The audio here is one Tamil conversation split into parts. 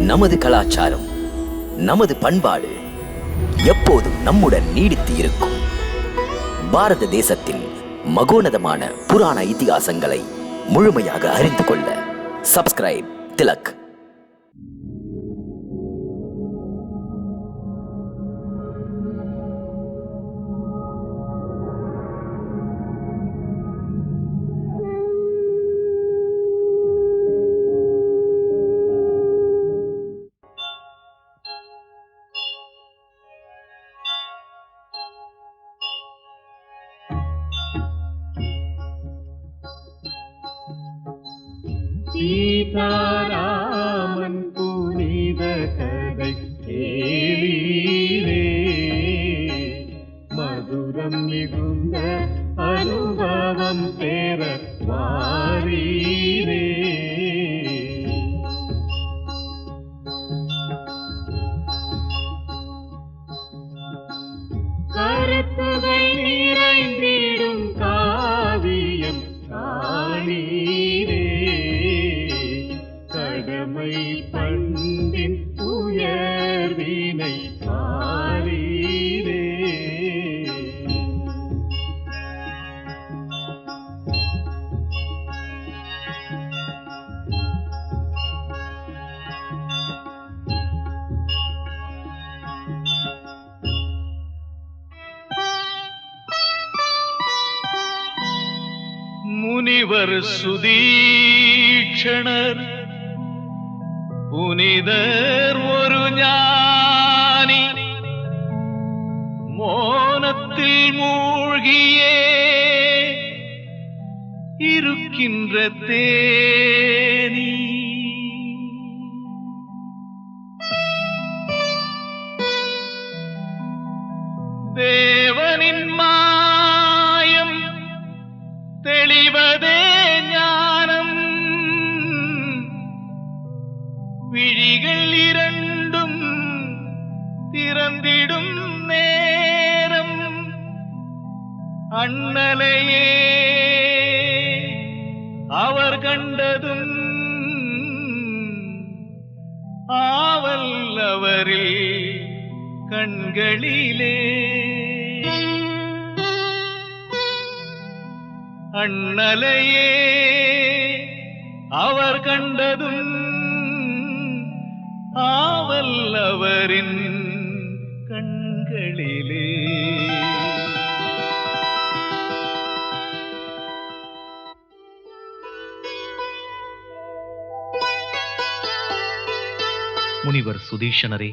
நமது கலாச்சாரம், நமது பண்பாடு எப்போதும் நம்முடன் நீடித்து இருக்கும். பாரத தேசத்தின் மகோனதமான புராண இதிகாசங்களை முழுமையாக அறிந்து கொள்ள சப்ஸ்கிரைப் திலக். சீதாராமன் புனித கதை கேளீரே, மதுரம் மிகுந்த அனுபவம் பெற வாரீரே. கருத்துகள் நிறைந்திடும் காவியம் காணீரே, கடமை பண்பின் உயர்வினை பாரீரே. முனிவர் சுதீட்சணர் புனிதர் ஒரு ஞானி, மோனத்தில் மூழ்கியே இருக்கின்ற தேனி. தேவனின் மாயம் தெளிவதே ஞானம், விழிகள் இரண்டும் திறந்திடும் நேரம். அண்ணலையே அவர் கண்டதும் ஆவல் அவரில் கண்களிலே. அண்ணலையே அவர் கண்டதும் ஆவல் அவரின் கண்களிலே. முனிவர் சுதீஷனரே,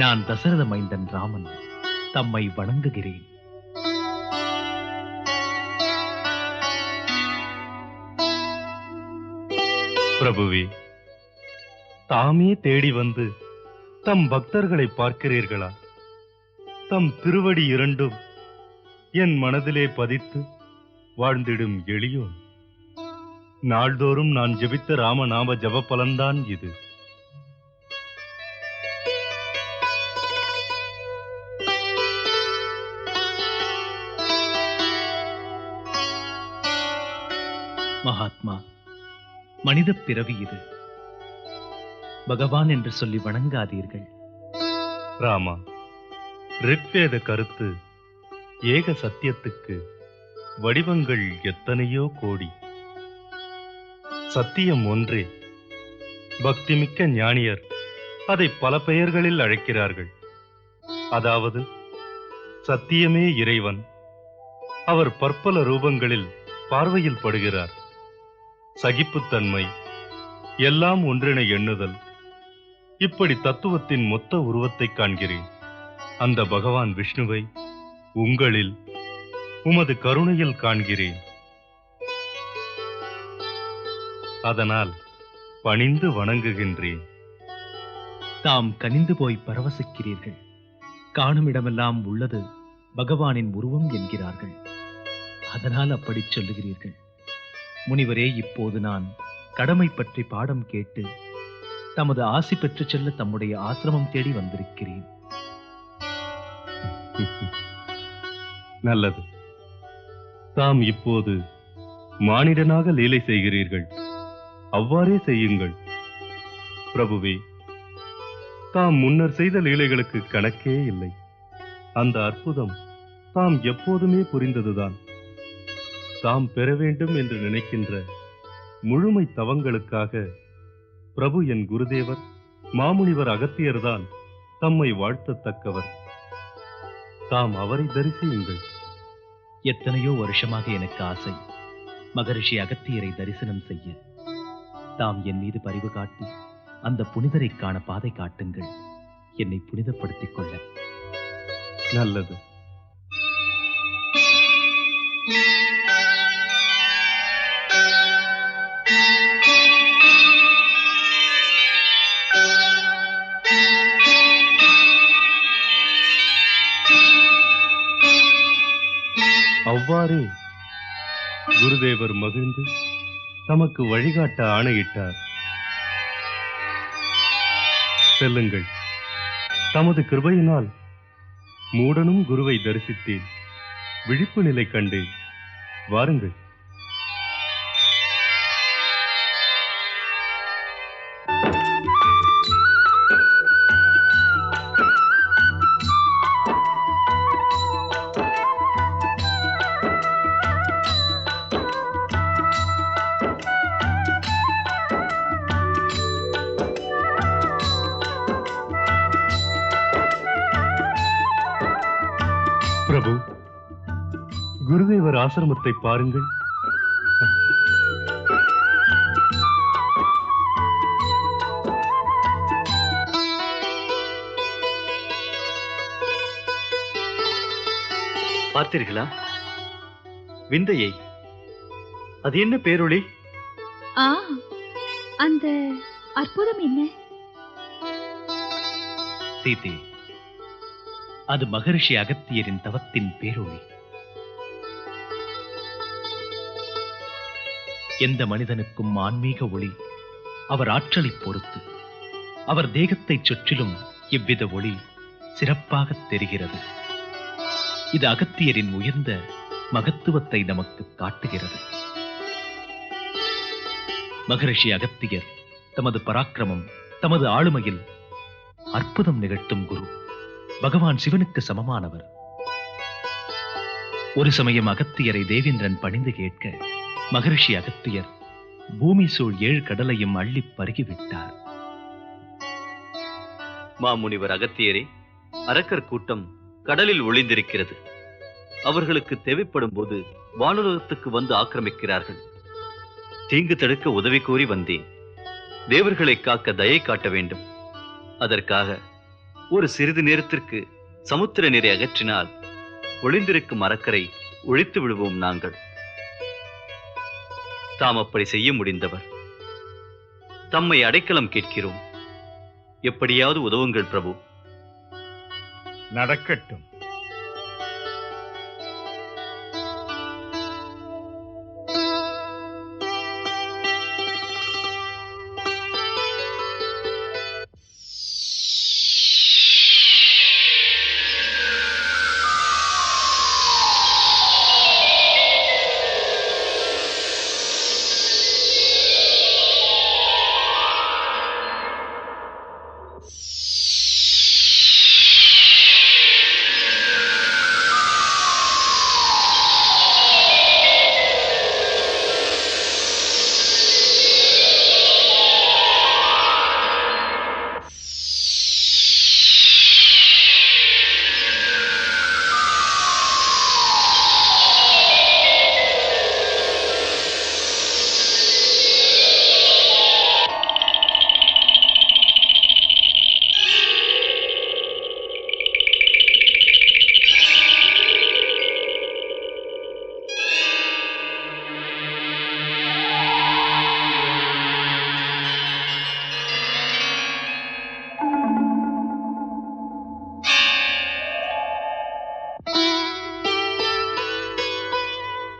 நான் தசரத மைந்தன் ராமன் தம்மை வணங்குகிறேன். பிரபுவே, தாமே தேடி வந்து தம் பக்தர்களை பார்க்கிறீர்களா? தம் திருவடி இரண்டும் என் மனதிலே பதித்து வாழ்ந்திடும் எளியோன். நாள்தோறும் நான் ஜெபித்த ராமநாம ஜப பலன்தான் இது. மகாத்மா, மனித பிறவி இது. பகவான் என்று சொல்லி வணங்காதீர்கள். ராமா, ரிக்வேத கருத்து ஏக சத்தியத்துக்கு வடிவங்கள் எத்தனையோ கோடி. சத்தியம் ஒன்றே. பக்திமிக்க ஞானியர் அதை பல பெயர்களில் அழைக்கிறார்கள். அதாவது சத்தியமே இறைவன், அவர் பற்பல ரூபங்களில் பார்வையில் படுகிறார். சகிப்புத்தன்மை, எல்லாம் ஒன்றினை எண்ணுதல், இப்படி தத்துவத்தின் மொத்த உருவத்தை காண்கிறேன். அந்த பகவான் விஷ்ணுவை உங்களில் உமது கருணையில் காண்கிறேன். அதனால் பணிந்து வணங்குகின்றேன். தாம் கனிந்து போய் பரவசிக்கிறீர்கள். காணும் இடமெல்லாம் உள்ளது பகவானின் உருவம் என்கிறார்கள். அதனால் அப்படி சொல்லுகிறீர்கள். முனிவரே, இப்போது நான் கடமை பற்றி பாடம் கேட்டு தமது ஆசி பெற்று செல்ல தம்முடைய ஆசிரமம் தேடி வந்திருக்கிறேன். நல்லது. தாம் இப்போது மானிடனாக லீலை செய்கிறீர்கள். அவ்வாறே செய்யுங்கள். பிரபுவே, தாம் முன்னர் செய்த லீலைகளுக்கு கணக்கே இல்லை. அந்த அற்புதம் தாம் எப்போதுமே புரிந்ததுதான். தாம் பெற வேண்டும் என்று நினைக்கின்ற முழுமை தவங்களுக்காக பிரபு என் குருதேவர் மாமுனிவர் அகத்தியர்தான் தம்மை வாழ்த்தத்தக்கவர். தாம் அவரை தரிசியுங்கள். எத்தனையோ வருஷமாக எனக்கு ஆசை மகரிஷி அகத்தியரை தரிசனம் செய்ய. தாம் என் மீது பரிவு காட்டி அந்த புனிதரை காண பாதை காட்டுங்கள். என்னை புனிதப்படுத்திக் கொள்ள. நல்லது. அவ்வாறே குருதேவர் மகிழ்ந்து தமக்கு வழிகாட்ட ஆணையிட்டார். செல்லுங்கள். தமது கிருபையினால் மூடனும் குருவை தரிசித்தேன். விழிப்பு நிலை கண்டேன். வாருங்கள். பிரபு, குருதேவர் ஆசிரமத்தை பாருங்கள். பார்த்தீர்களா விந்தையை? அது என்ன பேரொளி? அந்த அற்புதம் என்ன? சீதே, அது மகரிஷி அகத்தியரின் தவத்தின் பேரொளி. எந்த மனிதனுக்கும் ஆன்மீக ஒளி அவர் ஆற்றலை பொறுத்து. அவர் தேகத்தைச் சுற்றிலும் இவ்வித ஒளி சிறப்பாக தெரிகிறது. இது அகத்தியரின் உயர்ந்த மகத்துவத்தை நமக்கு காட்டுகிறது. மகரிஷி அகத்தியர் தமது பராக்கிரமம், தமது ஆளுமையில் அற்புதம் நிகழ்த்தும் குரு. பகவான் சிவனுக்கு சமமானவர். ஒரு சமயம் அகத்தியரை தேவேந்திரன் பணிந்து கேட்க, மகரிஷி அகத்தியர் பூமி சூழ் 7 கடலையும் அள்ளி பருகிவிட்டார். மாமுனிவர் அகத்தியரே, அரக்கர் கூட்டம் கடலில் ஒளிந்திருக்கிறது. அவர்களுக்கு தேவைப்படும் போது வானுலகத்துக்கு வந்து ஆக்கிரமிக்கிறார்கள். தீங்கு தடுக்க உதவி கோரி வந்தேன். தேவர்களை காக்க தயை காட்ட வேண்டும். அதற்காக ஒரு சிறிது நேரத்திற்கு சமுத்திர நீரை அகற்றினால் ஒளிந்திருக்கும் அரக்கரை ஒழித்து விடுவோம் நாங்கள். தாம் அப்படி செய்ய முடிந்தவர். தம்மை அடைக்கலம் கேட்கிறோம். எப்படியாவது உதவுங்கள் பிரபு. நடக்கட்டும்.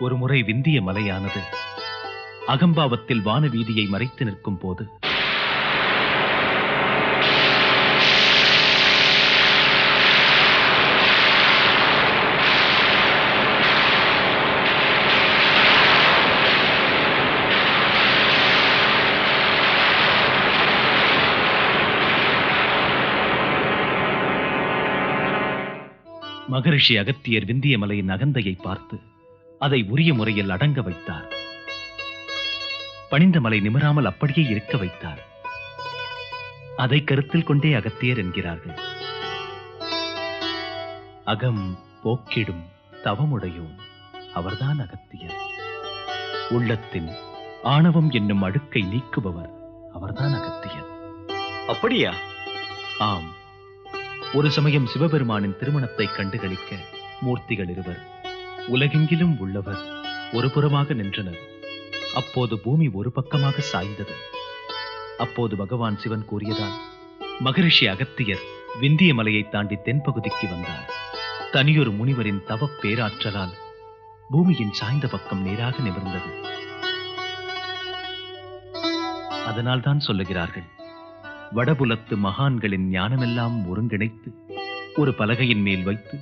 ஒருமுறை விந்திய மலையானது அகம்பாவத்தில் வான வீதியை மறைத்து நிற்கும் போது மகரிஷி அகத்தியர் விந்திய மலையின் அகந்தையை பார்த்து அதை உரிய முறையில் அடங்க வைத்தார். பணிந்த மலை நிமிராமல் அப்படியே இருக்க வைத்தார். அதை கருத்தில் கொண்டே அகத்தியர் என்கிறார்கள். அகம் போக்கிடும் தவமுடையோன் அவர்தான் அகத்தியர். உள்ளத்தின் ஆணவம் என்னும் அழுக்கை நீக்குபவர் அவர்தான் அகத்தியர். அப்படியா? ஆம். ஒரு சமயம் சிவபெருமானின் திருமணத்தை கண்டுகளிக்க மூர்த்திகள் இருவர் உலகெங்கிலும் உள்ளவர் ஒரு புறமாக நின்றனர். அப்போது பூமி ஒரு பக்கமாக சாய்ந்தது. அப்போது பகவான் சிவன் கூறியதால் மகரிஷி அகத்தியர் விந்திய மலையை தாண்டி தென்பகுதிக்கு வந்தார். தனியொரு முனிவரின் தவப் பேராற்றலால் பூமியின் சாய்ந்த பக்கம் நேராக நிமிர்ந்தது. அதனால்தான் சொல்லுகிறார்கள், வடபுலத்து மகான்களின் ஞானமெல்லாம் ஒருங்கிணைத்து ஒரு பலகையின் மேல் வைத்து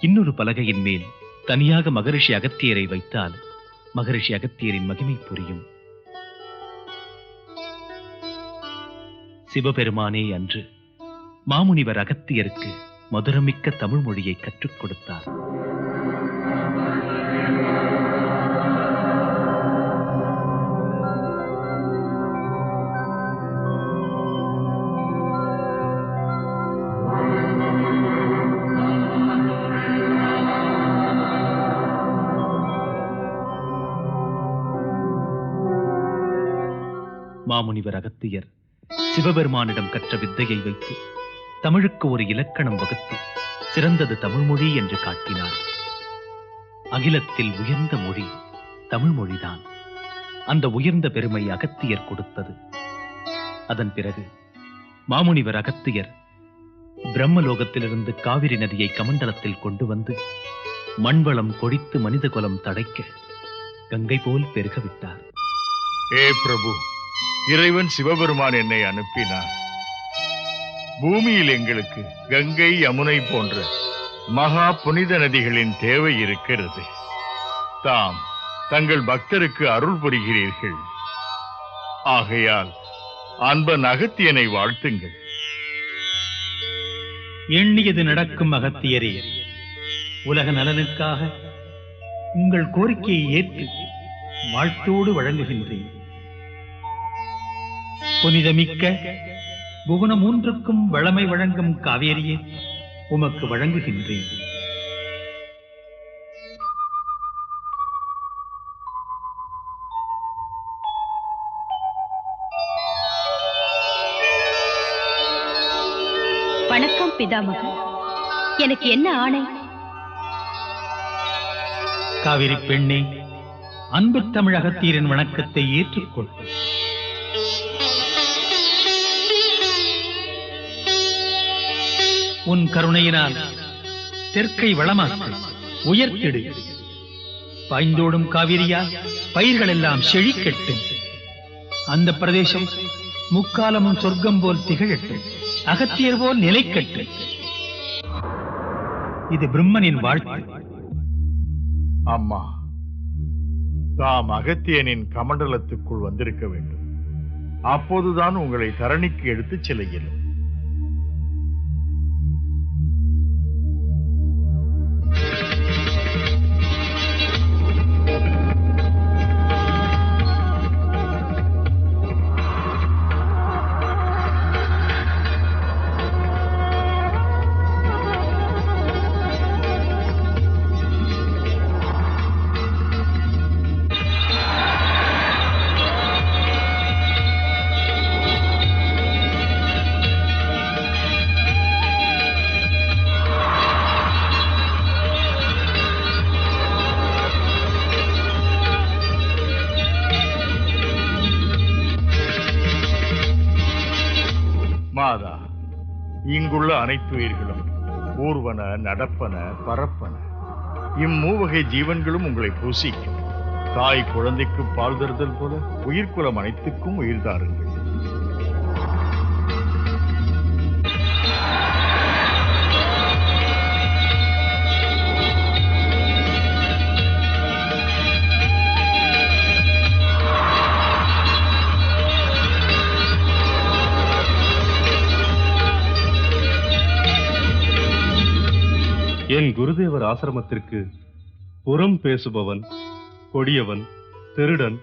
இன்னொரு பலகையின் மேல் தனியாக மகரிஷி அகத்தியரை வைத்தால் மகரிஷி அகத்தியரின் மகிமை புரியும். சிவபெருமானே அன்று மாமுனிவர் அகத்தியருக்கு மதுரமிக்க தமிழ் மொழியை கற்றுக் கொடுத்தார். மாமுனிவர் அகத்தியர் சிவபெருமானிடம் கற்ற வித்தையை வைத்து தமிழுக்கு ஒரு இலக்கணம் வகுத்து சிறந்தது தமிழ்மொழி என்று காட்டினார். அகிலத்தில் உயர்ந்த மொழி தமிழ் மொழிதான். அந்த உயர்ந்த பெருமை அகத்தியர் கொடுத்தது. அதன் பிறகு மாமுனிவர் அகத்தியர் பிரம்மலோகத்திலிருந்து காவிரி நதியை கமண்டலத்தில் கொண்டு வந்து மண்வளம் கொடித்து மனித குலம் தடைக்க கங்கை போல் பெருகவிட்டார். ஏ பிரபு, இறைவன் சிவபெருமான் என்னை அனுப்பினார். பூமியில் எங்களுக்கு கங்கை, யமுனை போன்ற மகா புனித நதிகளின் தேவை இருக்கிறது. தாம் தங்கள் பக்தருக்கு அருள் புரிகிறீர்கள். ஆகையால் அன்பன் அகத்தியனை வாழ்த்துங்கள். எண்ணியது நடக்கும் அகத்தியரே. உலக நலனுக்காக உங்கள் கோரிக்கையை ஏற்று வாழ்த்தோடு வழங்குகின்றேன். புனிதமிக்க புவன மூன்றுக்கும் வளமை வழங்கும் காவேரியை உமக்கு வழங்குகின்றேன். வணக்கம் பிதாமகன். எனக்கு என்ன ஆணை? காவிரி பெண்ணே, அன்பு தமிழ் அகத்தியரின் வணக்கத்தை ஏற்றுக்கொள். உன் கருணையினால் தெற்கை வளமாக்கு, உயர்த்திடு. பாய்ந்தோடும் காவிரியால் பயிர்கள் எல்லாம் செழிக்கட்டும். அந்த பிரதேசம் முக்காலமும் சொர்க்கம் போல் திகழட்டும். அகத்தியர் போல் நிலைக்கட்டும். இது பிரம்மனின் வாழ்த்து. அம்மா, தாம் அகத்தியனின் கமண்டலத்துக்குள் வந்திருக்க வேண்டும். அப்போதுதான் உங்களை தரணிக்கு எடுத்துச் செல்ல இயலும். மாதா, இங்குள்ள அனைத்து உயிர்களும் ஊர்வன, நடப்பன, பரப்பன, இம்மூவகை ஜீவன்களும் உங்களை பூசிக்கும். தாய் குழந்தைக்கு பால் தருதல் போல உயிர்குலம் அனைத்துக்கும் உயிர் தாருங்கள். என் குருதேவர் ஆசிரமத்திற்கு புறம் பேசுபவன், கொடியவன், திருடன்,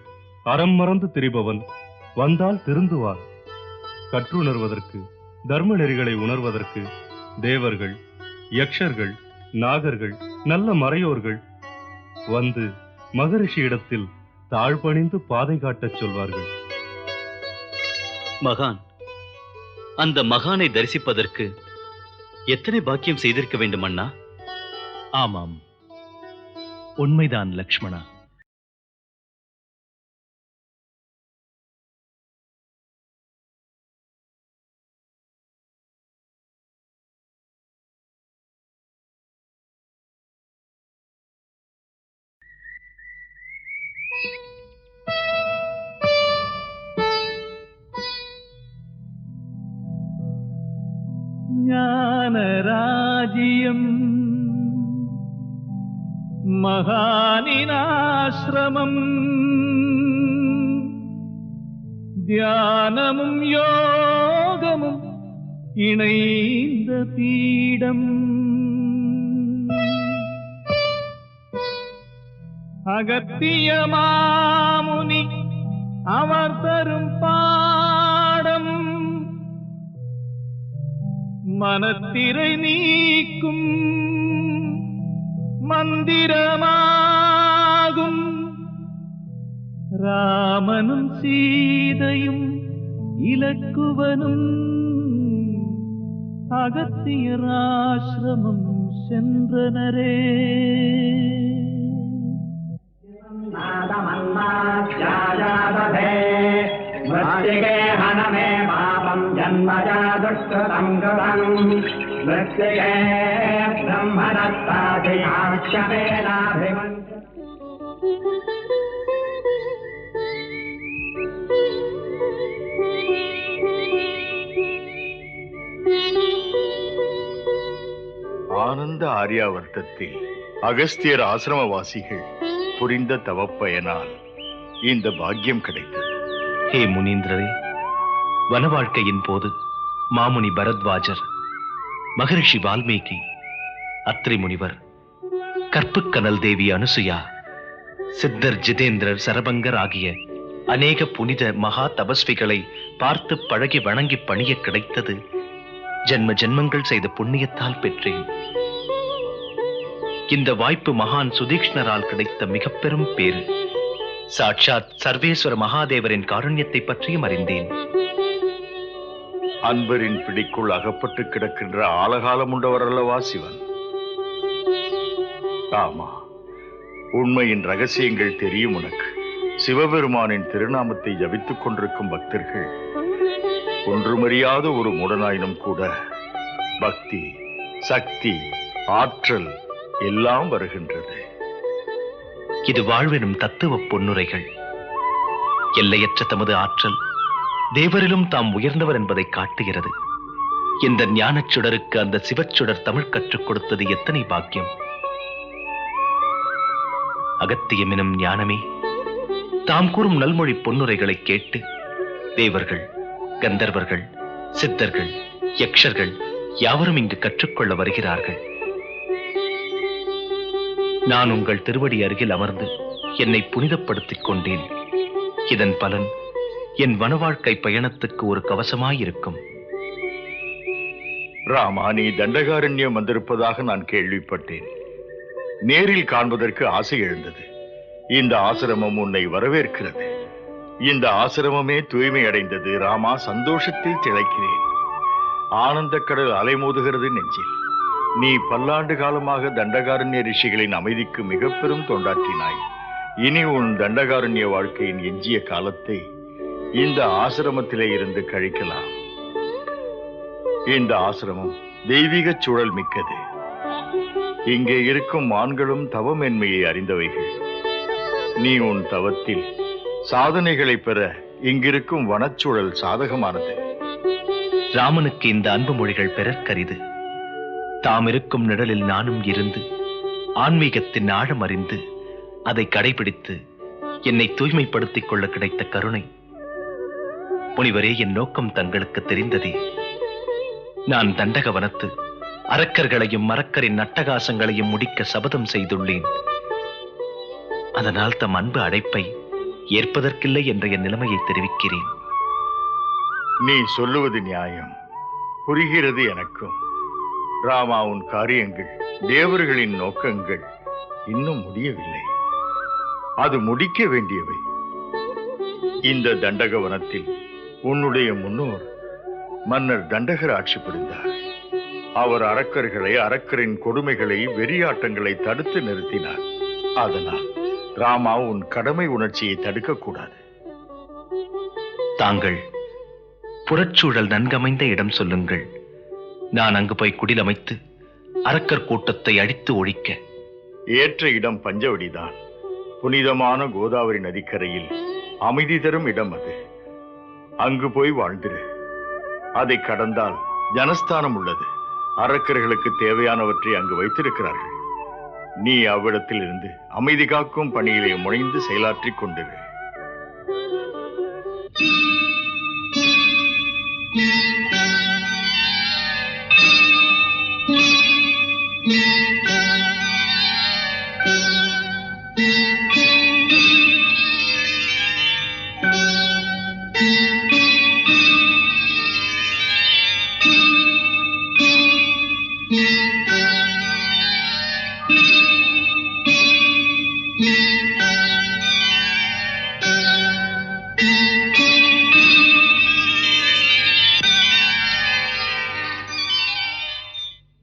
அறம் மறந்து திரிபவன் வந்தால் திருந்துவார். கற்றுணர்வதற்கு, தர்ம நெறிகளை உணர்வதற்கு தேவர்கள், யக்ஷர்கள், நாகர்கள், நல்ல மறையோர்கள் வந்து மகரிஷியிடத்தில் தாழ்பணிந்து பாதை காட்டச் சொல்வார்கள். மகான், அந்த மகானை தரிசிப்பதற்கு எத்தனை பாக்கியம் செய்திருக்க வேண்டும் அண்ணா? ஆமாம், உண்மைதான் லக்ஷ்மணா. ஞானராஜ்யம் மகானினாசிரமம், தியானமும் யோகமும் இணைந்த பீடம், அகத்திய மாமுனி அவர் தரும் பாடம், மனத்திரை நீக்கும் மந்திரமாகும், ராமனும் சீதையும் இலக்குவனும் அகத்தியர் ஆசிரமம் சென்றனரே. मृत्तिके हनमे पापं जन्मजा दुष्कृतं कृतं मृत्तिके ब्रह्मदत्ताधिकाक्षपेनाभिमन्त्रितम्। ஆனந்த ஆரியாவர்த்தத்தில் அகஸ்தியர் ஆசிரமவாசிகள் புரிந்த தவப்பயனால் இந்த பாக்கியம் கிடைத்தது. ஹே முனீந்திரரே, வன வாழ்க்கையின் போது மாமுனி பரத்வாஜர், மகரிஷி வால்மீகி, அத்ரி முனிவர், கற்புக்கனல் தேவி அனுசுயா, சித்தர் ஜிதேந்திரர், சரபங்கர் ஆகிய அநேக புனித மகா தபஸ்விகளை பார்த்து பழகி வணங்கி பணிய கிடைத்தது ஜென்ம ஜென்மங்கள் செய்த புண்ணியத்தால் பெற்றேன். இந்த வாய்ப்பு மகான் சுதீக்ஷ்ணரால் கிடைத்த மிக பெரும் பேரு. சாட்சாத் சர்வேஸ்வர மகாதேவரின் காருண்யத்தை பற்றியும் அறிந்தேன். அன்பரின் பிடிக்குள் அகப்பட்டு கிடக்கின்ற ஆலகாலம் உண்டவர் அல்லவா சிவன்? ஆமா, உண்மையின் ரகசியங்கள் தெரியும் உனக்கு. சிவபெருமானின் திருநாமத்தை ஜபித்துக் கொண்டிருக்கும் பக்தர்கள் ஒன்றுமறியாத ஒரு மூடனாயினும் கூட பக்தி, சக்தி, ஆற்றல் எல்லாம் வருகின்றது. இது வாழ்வெனும் தத்துவ பொன்னுரைகள். எல்லையற்ற தமது ஆற்றல் தேவரிலும் தாம் உயர்ந்தவர் என்பதை காட்டுகிறது. இந்த ஞானச் சுடருக்கு அந்த சிவச்சுடர் தமிழ் கற்றுக் கொடுத்தது எத்தனை பாக்கியம்! அகத்தியம் எனும் ஞானமே தாம் கூறும் நல்மொழி பொன்னுரைகளை கேட்டு தேவர்கள், கந்தர்வர்கள், சித்தர்கள், யக்ஷர்கள் யாவரும் இங்கு கற்றுக்கொள்ள வருகிறார்கள். நான் உங்கள் திருவடி அருகில் அமர்ந்து என்னை புனிதப்படுத்திக் கொண்டேன். இதன் பலன் என் வனவாழ்க்கை பயணத்துக்கு ஒரு கவசமாயிருக்கும். ராமா, நீ தண்டகாரண்யம் வந்திருப்பதாக நான் கேள்விப்பட்டேன். நேரில் காண்பதற்கு ஆசை எழுந்தது. இந்த ஆசிரமம் உன்னை வரவேற்கிறது. இந்த ஆசிரமமே தூய்மை அடைந்தது. ராமா, சந்தோஷத்தில் திளைக்கிறேன். ஆனந்த கடல் அலைமோதுகிறது நெஞ்சில். நீ பல்லாண்டு காலமாக தண்டகாரண்ய ரிஷிகளின் அமைதிக்கு மிக பெரும் தொண்டாற்றினாய். இனி உன் தண்டகாரண்ய வாழ்க்கையின் எஞ்சிய காலத்தை இந்த ஆசிரமத்திலே இருந்து கழிக்கலாம். இந்த ஆசிரமம் தெய்வீக சூழல் மிக்கது. இங்கே இருக்கும் மான்களும் தவமென்மையை அறிந்தவைகள். நீ உன் தவத்தில் சாதனைகளை பெற இங்கிருக்கும் வனச்சூழல் சாதகமானது. ராமனுக்கு இந்த அன்பு மொழிகள் பெறற்கரிது. தாம் இருக்கும் நிழலில் நானும் இருந்து ஆன்மீகத்தின் ஆழம் அறிந்து அதை கடைபிடித்து என்னை தூய்மைப்படுத்திக் கொள்ள கிடைத்த கருணை. முனிவரே, என் நோக்கம் தங்களுக்கு தெரிந்ததே. நான் தண்டக வனத்து அரக்கர்களையும் அரக்கரின் அட்டகாசங்களையும் முடிக்க சபதம் செய்துள்ளேன். அதனால் தம் அன்பு அழைப்பை ஏற்பதற்கில்லை என்ற என் நிலைமையை தெரிவிக்கிறேன். நீ சொல்லுவது நியாயம், புரிகிறது எனக்கும். ராமா, உன் காரியங்கள், தேவர்களின் நோக்கங்கள் இன்னும் முடியவில்லை. அது முடிக்க வேண்டியவை. இந்த தண்டகவனத்தில் உன்னுடைய முன்னோர் மன்னர் தண்டகர் ஆட்சி புரிந்தார். அவர் அரக்கர்களை, அரக்கரின் கொடுமைகளை, வெறியாட்டங்களை தடுத்து நிறுத்தினார். அதனால் ராமா, உன் கடமை உணர்ச்சியை தடுக்கக்கூடாது. தாங்கள் புறச்சூழல் நன்கமைந்த இடம் சொல்லுங்கள். நான் அங்கு போய் குடிலமைத்து அரக்கர் கூட்டத்தை அடித்து ஒழிக்க. ஏற்ற இடம் பஞ்சவடிதான். புனிதமான கோதாவரி நதிக்கரையில் அமைதி தரும் இடம் அது. அங்கு போய் வாழ்ந்திரு. அதை கடந்தால் ஜனஸ்தானம் உள்ளது. அரக்கர்களுக்கு தேவையானவற்றை அங்கு வைத்திருக்கிறார்கள். நீ அவ்விடத்தில் இருந்து அமைதி காக்கும் பணியிலே முனைந்து செயலாற்றிக் கொண்டிரு.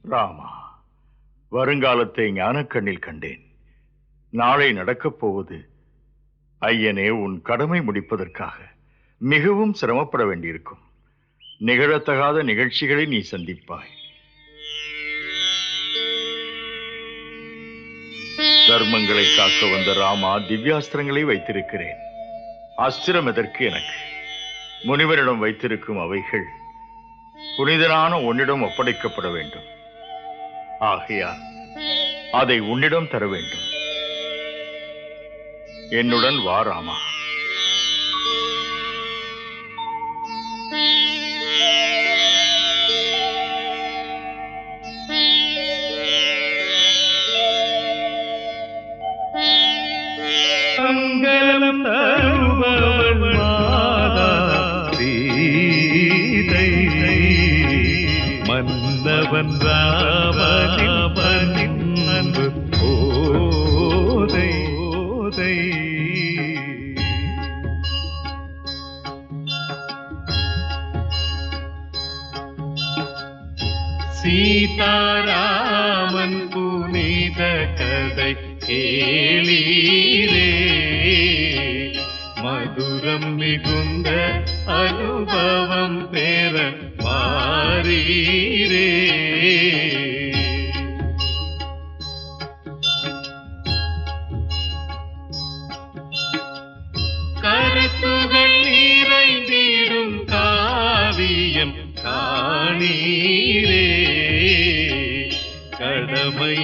ராமா, வருங்காலத்தை ஞானக்கண்ணில் கண்டேன். நாளை நடக்கப் போவது ஐயனே உன் கடமை முடிப்பதற்காக மிகவும் சிரமப்பட வேண்டியிருக்கும். நிகழத்தகாத நிகழ்ச்சிகளை நீ சந்திப்பாய். தர்மங்களை காக்க வந்த ராமா, திவ்யாஸ்திரங்களை வைத்திருக்கிறேன். அஸ்திரம் எதற்கு எனக்கு? முனிவரிடம் வைத்திருக்கும் அவைகள் புனிதனான உன்னிடம் ஒப்படைக்கப்பட வேண்டும். ஆகையால் அதை உன்னிடம் தர வேண்டும். என்னுடன் வா ராமா. மங்களம் தருபவள் மாதா சீதை, மன்னவன் ராமனின் அன்பு போதை. சீதாராமன் புனித கதை கேளீரே, மதுரம் மிகுந்த அனுபவம் பெற மாறீரே. கருத்துகள் நிறைந்திடும் காவியம் காணீரே, கடமை